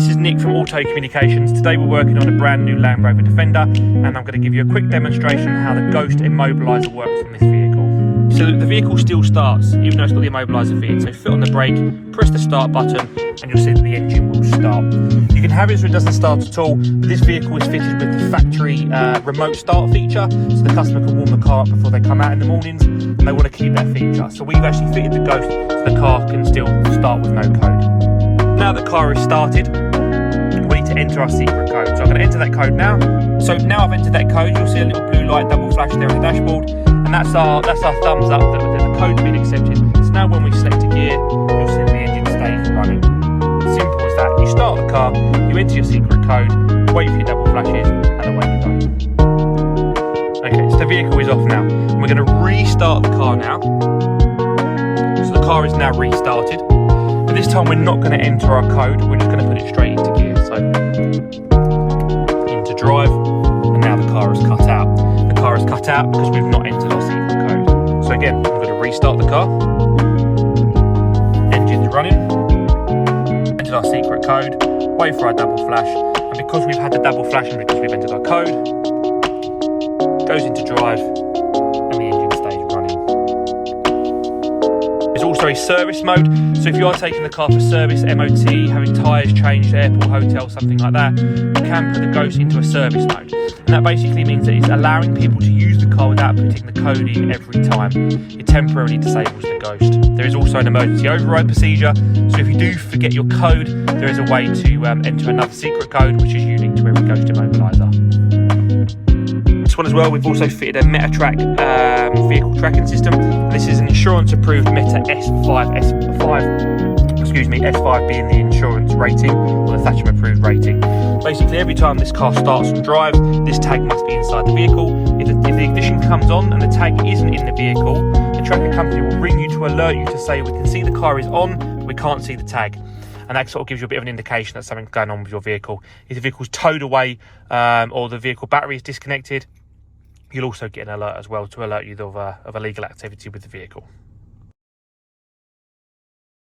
this is Nick from Auto Communications. Today we're working on a brand new Landrover Defender, and I'm going to give you a quick demonstration of how the Ghost immobiliser works on this vehicle. So the vehicle still starts, even though it's got the immobiliser fitted. So foot on the brake, press the start button, and you'll see that the engine will start. You can have it so it doesn't start at all, but this vehicle is fitted with the factory remote start feature, so the customer can warm the car up before they come out in the mornings, and they want to keep that feature. So we've actually fitted the Ghost so the car can still start with no code. Now the car is started, we need to enter our secret code. So I'm going to enter that code now. So now I've entered that code, you'll see a little blue light double flash there on the dashboard, and that's our thumbs up that the code's been accepted. So now when we select a gear, you'll see the engine stays running. Simple as that. You start the car, you enter your secret code, wait for your double flashes, and away you go. Okay, so the vehicle is off now. And we're going to restart the car now. So the car is now restarted. But this time we're not going to enter our code, we're just going to put it straight into gear. So into drive, and now the car is cut out. The car is cut out because we've not entered our secret code. So again, I'm going to restart the car. Engine's running. Entered our secret code, wait for our double flash, and because we've had the double flash and because we've entered our code, goes into drive, and the engine stays running. There's also a service mode, so if you are taking the car for service, MOT, having tyres changed, airport, hotel, something like that, you can put the Ghost into a service mode. And that basically means that it's allowing people to use the car without putting the code in every time. It temporarily disables the Ghost. There is also an emergency override procedure, so if you do forget your code, there is a way to enter another secret code, which is unique to every Ghost immobiliser. This one as well, we've also fitted a MetaTrack vehicle tracking system. This is an insurance approved Meta S5 being the insurance rating, or the Thatcham approved rating. Basically every time this car starts and drives, this tag must be inside the vehicle. If the ignition comes on and the tag isn't in the vehicle, the tracking company will ring you to alert you to say, we can see the car is on, but we can't see the tag. And that sort of gives you a bit of an indication that something's going on with your vehicle. If the vehicle's towed away or the vehicle battery is disconnected, you'll also get an alert as well to alert you of illegal activity with the vehicle.